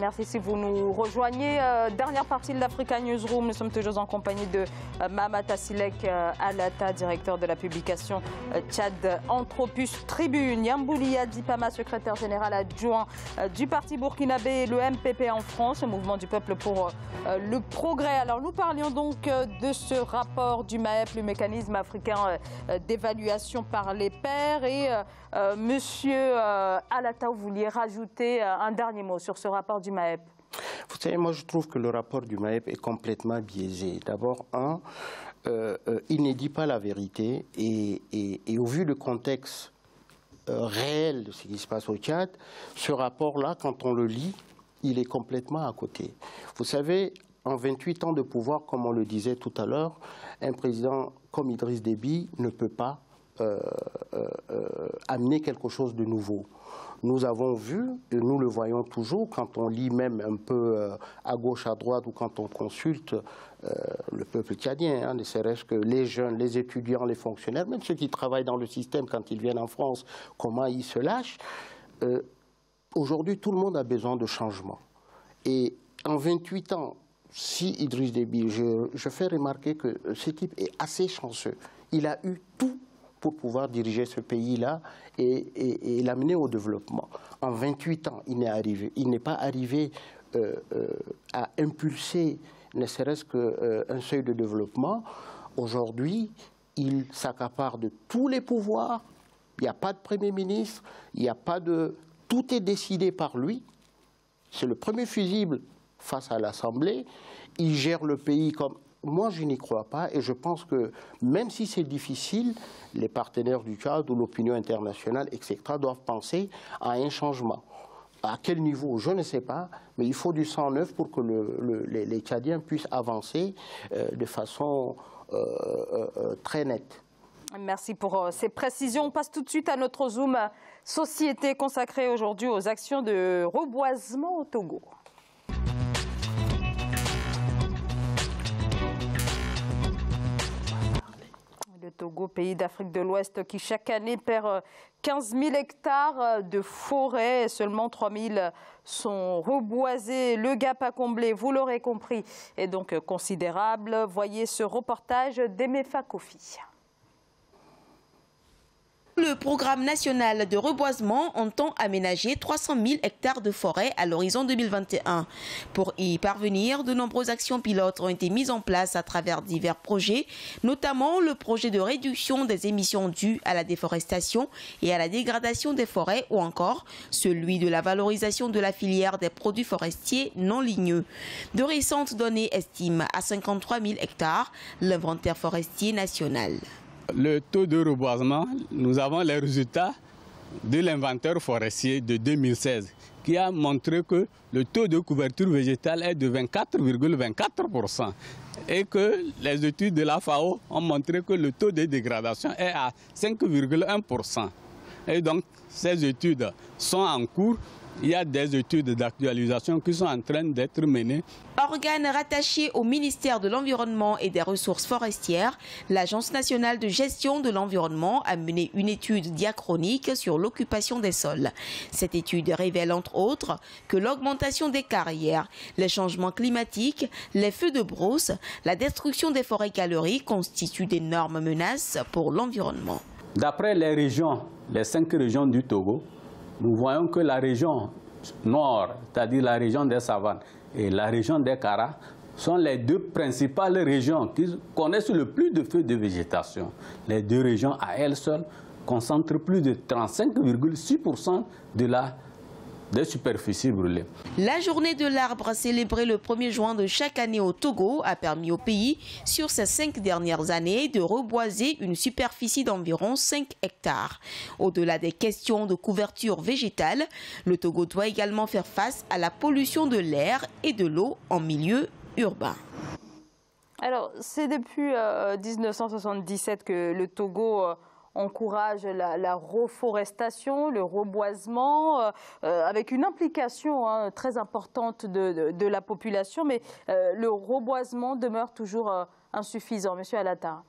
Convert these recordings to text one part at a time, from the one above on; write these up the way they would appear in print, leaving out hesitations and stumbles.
Merci si vous nous rejoignez. Dernière partie de l'Africa Newsroom. Nous sommes toujours en compagnie de Mamata Silek Alata, directeur de la publication Tchad Anthropus Tribune. Yamboulia Dipama, secrétaire général adjoint du parti burkinabé, le MPP en France, le mouvement du peuple pour le progrès. Alors nous parlions donc de ce rapport du MAEP, le mécanisme africain d'évaluation par les pairs. Et monsieur Alata, vous vouliez rajouter un dernier mot sur ce rapport du MAEP? Vous savez, moi je trouve que le rapport du MAEP est complètement biaisé. D'abord, il ne dit pas la vérité et au vu du contexte réel de ce qui se passe au Tchad, ce rapport-là, quand on le lit, il est complètement à côté. Vous savez, en 28 ans de pouvoir, comme on le disait tout à l'heure, un président comme Idriss Déby ne peut pas amener quelque chose de nouveau. Nous avons vu, et nous le voyons toujours, quand on lit même un peu à gauche, à droite, ou quand on consulte le peuple tchadien, hein, ne serait-ce que les jeunes, les étudiants, les fonctionnaires, même ceux qui travaillent dans le système quand ils viennent en France, comment ils se lâchent. Aujourd'hui, tout le monde a besoin de changement. Et en 28 ans, si Idriss Déby, je fais remarquer que ce type est assez chanceux. Il a eu tout pour pouvoir diriger ce pays-là et l'amener au développement. En 28 ans, il n'est pas arrivé à impulser ne serait-ce qu'un seuil de développement. Aujourd'hui, il s'accapare de tous les pouvoirs. Il n'y a pas de Premier ministre, il n'y a pas de... Tout est décidé par lui. C'est le premier fusible face à l'Assemblée. Il gère le pays comme... Moi, je n'y crois pas et je pense que même si c'est difficile, les partenaires du Tchad ou l'opinion internationale, etc., doivent penser à un changement. À quel niveau, je ne sais pas, mais il faut du sang neuf pour que les Tchadiens puissent avancer de façon très nette. Merci pour ces précisions. On passe tout de suite à notre Zoom Société consacrée aujourd'hui aux actions de reboisement au Togo. Le Togo, pays d'Afrique de l'Ouest, qui chaque année perd 15 000 hectares de forêt. Seulement 3 000 sont reboisés. Le gap à combler, vous l'aurez compris, est donc considérable. Voyez ce reportage d'Emefa Kofi. Le programme national de reboisement entend aménager 300 000 hectares de forêt à l'horizon 2021. Pour y parvenir, de nombreuses actions pilotes ont été mises en place à travers divers projets, notamment le projet de réduction des émissions dues à la déforestation et à la dégradation des forêts ou encore celui de la valorisation de la filière des produits forestiers non ligneux. De récentes données estiment à 53 000 hectares l'inventaire forestier national. Le taux de reboisement, nous avons les résultats de l'inventaire forestier de 2016 qui a montré que le taux de couverture végétale est de 24,24% et que les études de la FAO ont montré que le taux de dégradation est à 5,1%. Et donc ces études sont en cours. Il y a des études d'actualisation qui sont en train d'être menées. Organe rattaché au ministère de l'Environnement et des Ressources forestières, l'Agence nationale de gestion de l'environnement a mené une étude diachronique sur l'occupation des sols. Cette étude révèle entre autres que l'augmentation des carrières, les changements climatiques, les feux de brousse, la destruction des forêts caloriques constituent d'énormes menaces pour l'environnement. D'après les régions, les 5 régions du Togo, nous voyons que la région nord, c'est-à-dire la région des savanes et la région des Kara, sont les deux principales régions qui connaissent le plus de feux de végétation. Les deux régions à elles seules concentrent plus de 35,6% des superficies brûlées. La journée de l'arbre célébrée le 1er juin de chaque année au Togo a permis au pays, sur ces 5 dernières années, de reboiser une superficie d'environ 5 hectares. Au-delà des questions de couverture végétale, le Togo doit également faire face à la pollution de l'air et de l'eau en milieu urbain. Alors, c'est depuis 1977 que le Togo encourage la reforestation, le reboisement, avec une implication très importante de la population. Mais le reboisement demeure toujours insuffisant. Monsieur Alata.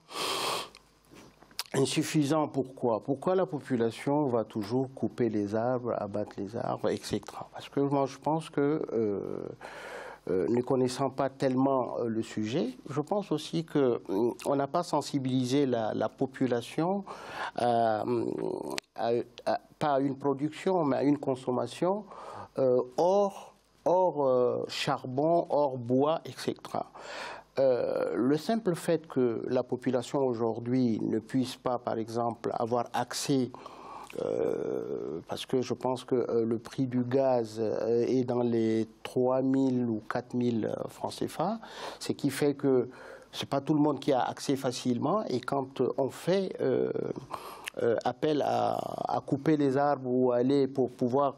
Insuffisant, pourquoi? Pourquoi la population va toujours couper les arbres, abattre les arbres, etc. Parce que moi, je pense que, ne connaissant pas tellement le sujet, je pense aussi qu'on n'a pas sensibilisé la population pas à une production, mais à une consommation hors charbon, hors bois, etc. Le simple fait que la population aujourd'hui ne puisse pas, par exemple, avoir accès, parce que je pense que le prix du gaz est dans les 3 000 ou 4 000 francs CFA, ce qui fait que ce n'est pas tout le monde qui a accès facilement, et quand on fait appel à couper les arbres ou aller pour pouvoir,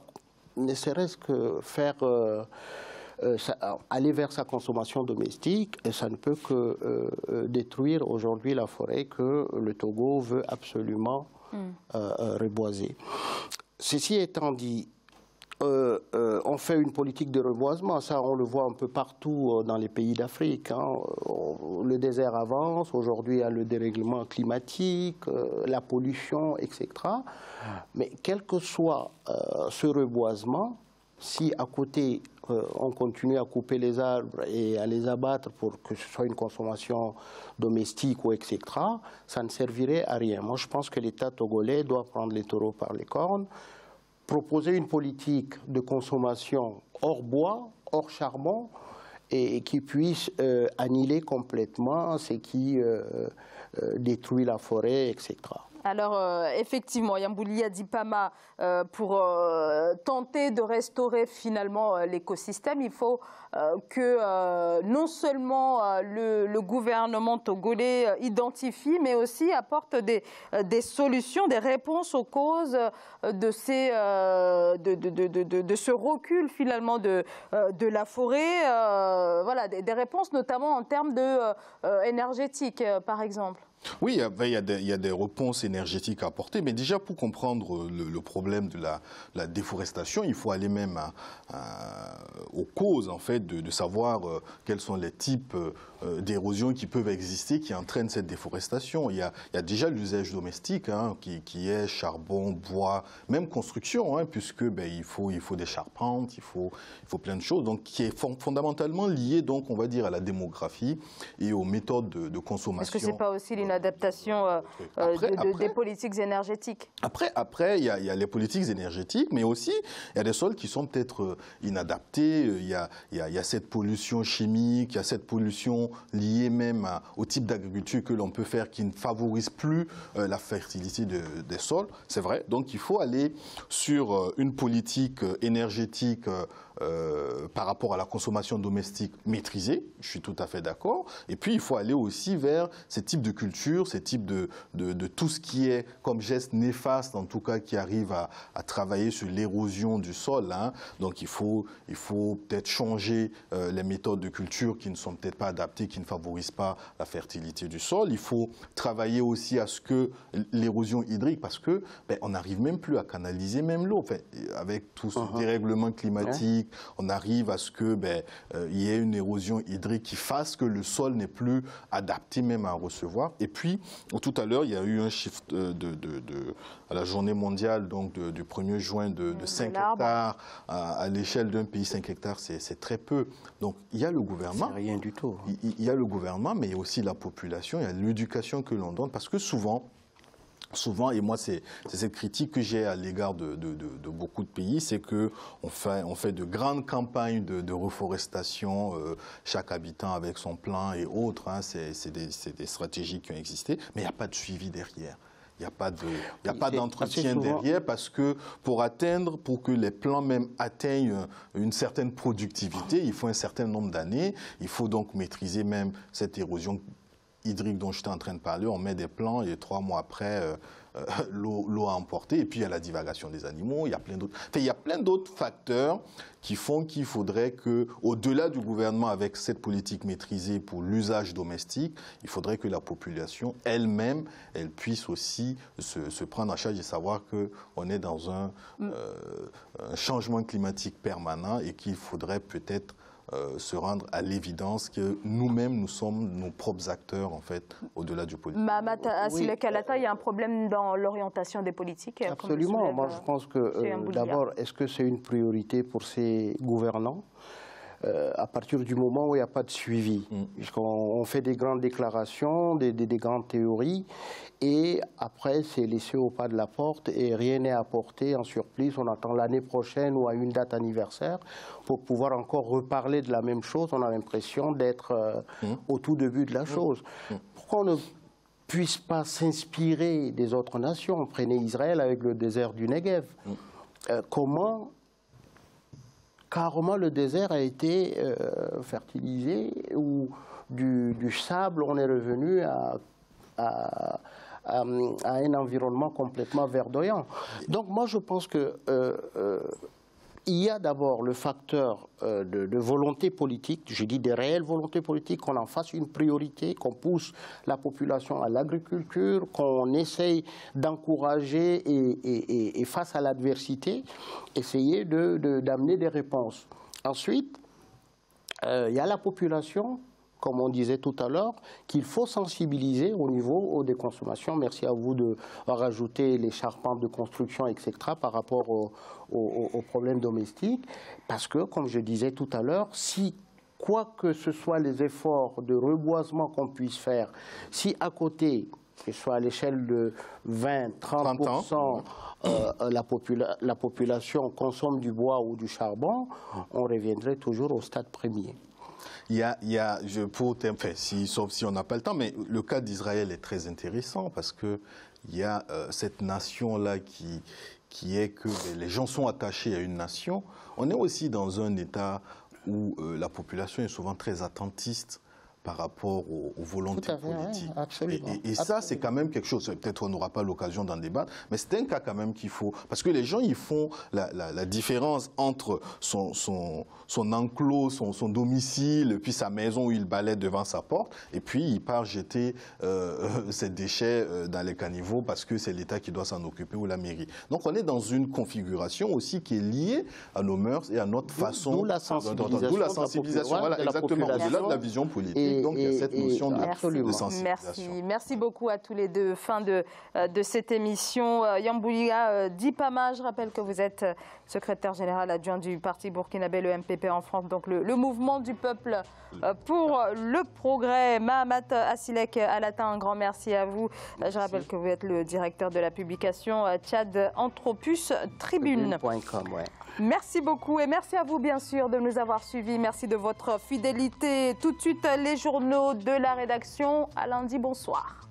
ne serait-ce que faire... aller vers sa consommation domestique, et ça ne peut que détruire aujourd'hui la forêt que le Togo veut absolument reboiser. Ceci étant dit, on fait une politique de reboisement, ça on le voit un peu partout dans les pays d'Afrique. Hein. Le désert avance, aujourd'hui il y a le dérèglement climatique, la pollution, etc. Mais quel que soit ce reboisement, si à côté on continue à couper les arbres et à les abattre pour que ce soit une consommation domestique ou etc., ça ne servirait à rien. Moi je pense que l'État togolais doit prendre les taureaux par les cornes, proposer une politique de consommation hors bois, hors charbon, et qui puisse annihiler complètement ce qui détruit la forêt, etc. Alors, effectivement, Yambouli Adipama, pour tenter de restaurer finalement l'écosystème, il faut que non seulement le gouvernement togolais identifie, mais aussi apporte des solutions, des réponses aux causes de ce recul finalement de la forêt. Voilà, des réponses notamment en termes énergétiques, par exemple. Oui, il y a des réponses énergétiques à apporter, mais déjà pour comprendre le problème de la déforestation, il faut aller même aux causes en fait de savoir quels sont les types d'érosion qui peuvent exister, qui entraînent cette déforestation. Il y a déjà l'usage domestique qui est charbon, bois, même construction, puisque il faut des charpentes, il faut plein de choses, donc qui est fondamentalement lié, donc on va dire, à la démographie et aux méthodes de consommation. Est-ce que c'est pas aussi l'adaptation des politiques énergétiques? Après, il y a les politiques énergétiques, mais aussi il y a des sols qui sont peut-être inadaptés. Il y a cette pollution chimique, il y a cette pollution liée même au type d'agriculture que l'on peut faire qui ne favorise plus la fertilité des sols. C'est vrai. Donc il faut aller sur une politique énergétique par rapport à la consommation domestique maîtrisée. Je suis tout à fait d'accord. Et puis il faut aller aussi vers ces types de cultures, ces types de tout ce qui est comme geste néfaste, en tout cas qui arrive à travailler sur l'érosion du sol. Donc il faut peut-être changer les méthodes de culture qui ne sont peut-être pas adaptées, qui ne favorisent pas la fertilité du sol. Il faut travailler aussi à ce que l'érosion hydrique, parce que on n'arrive même plus à canaliser même l'eau. Enfin, avec tout ce dérèglement climatique, on arrive à ce que il y ait une érosion hydrique qui fasse que le sol n'est plus adapté même à recevoir. Et puis, tout à l'heure, il y a eu un chiffre à la journée mondiale donc du 1er juin de 5 hectares à l'échelle d'un pays. 5 hectares, c'est très peu. Donc, il y a le gouvernement. C'est rien du tout. Il y a le gouvernement, mais il y a aussi la population, il y a l'éducation que l'on donne, parce que souvent, et moi c'est cette critique que j'ai à l'égard de beaucoup de pays, c'est qu'on fait de grandes campagnes de reforestation, chaque habitant avec son plan et autres, c'est des stratégies qui ont existé, mais il n'y a pas de suivi derrière. Il n'y a pas d'entretien derrière, parce que pour que les plans même atteignent une certaine productivité, il faut un certain nombre d'années. Il faut donc maîtriser même cette érosion hydrique dont j'étais en train de parler. On met des plans et 3 mois après, l'eau a emporté. Et puis il y a la divagation des animaux, il y a plein d'autres. Enfin, il y a plein d'autres facteurs qui font qu'il faudrait que, au-delà du gouvernement avec cette politique maîtrisée pour l'usage domestique, il faudrait que la population elle-même, elle puisse aussi se prendre en charge et savoir qu'on est dans un changement climatique permanent et qu'il faudrait peut-être se rendre à l'évidence que nous-mêmes, nous sommes nos propres acteurs, en fait, au-delà du politique. Mahamat Asilek Alata, il y a un problème dans l'orientation des politiques. Absolument. Moi, je pense que, d'abord, est-ce que c'est une priorité pour ces gouvernants à partir du moment où il n'y a pas de suivi? On fait des grandes déclarations, des grandes théories, et après, c'est laissé au pas de la porte et rien n'est apporté en surplus. On attend l'année prochaine ou à une date anniversaire pour pouvoir encore reparler de la même chose. On a l'impression d'être au tout début de la chose. Pourquoi on ne puisse pas s'inspirer des autres nations? Prenez Israël avec le désert du Negev. Comment carrément le désert a été fertilisé, ou du sable, on est revenu à un environnement complètement verdoyant. Donc moi je pense que il y a d'abord le facteur de volonté politique, je dis des réelles volontés politiques, qu'on en fasse une priorité, qu'on pousse la population à l'agriculture, qu'on essaye d'encourager et face à l'adversité, essayer d'amener des réponses. Ensuite, il y a la population, comme on disait tout à l'heure, qu'il faut sensibiliser au niveau des consommations. Merci à vous de rajouter les charpentes de construction, etc., par rapport aux problèmes domestiques. Parce que, comme je disais tout à l'heure, si quoi que ce soit les efforts de reboisement qu'on puisse faire, si à côté, que ce soit à l'échelle de 20-30%, la population consomme du bois ou du charbon, on reviendrait toujours au stade premier. Sauf si on n'a pas le temps, mais le cas d'Israël est très intéressant parce qu'il y a cette nation-là qui est que les gens sont attachés à une nation. On est aussi dans un état où la population est souvent très attentiste par rapport aux volontés politiques. Ouais, absolument. Et ça, c'est quand même quelque chose, peut-être on n'aura pas l'occasion d'en débattre, mais c'est un cas quand même qu'il faut, parce que les gens, ils font la différence entre son enclos, son domicile, puis sa maison où il balaie devant sa porte, et puis il part jeter ses déchets dans les caniveaux parce que c'est l'État qui doit s'en occuper ou la mairie. Donc on est dans une configuration aussi qui est liée à nos mœurs et à notre façon... D'où la sensibilisation, voilà, exactement, au-delà de la vision politique. Donc il y a cette notion de sensibilisation. Merci beaucoup à tous les deux. Fin de cette émission. Yambouliga Dipama, je rappelle que vous êtes secrétaire général adjoint du parti burkinabé, le MPP en France, donc le mouvement du peuple pour le progrès. Mahamat Asilek Alata, un grand merci à vous. Merci. Je rappelle que vous êtes le directeur de la publication Tchad Anthropus Tribune. Merci beaucoup et merci à vous bien sûr de nous avoir suivis. Merci de votre fidélité. Tout de suite les journaux de la rédaction. À lundi, bonsoir.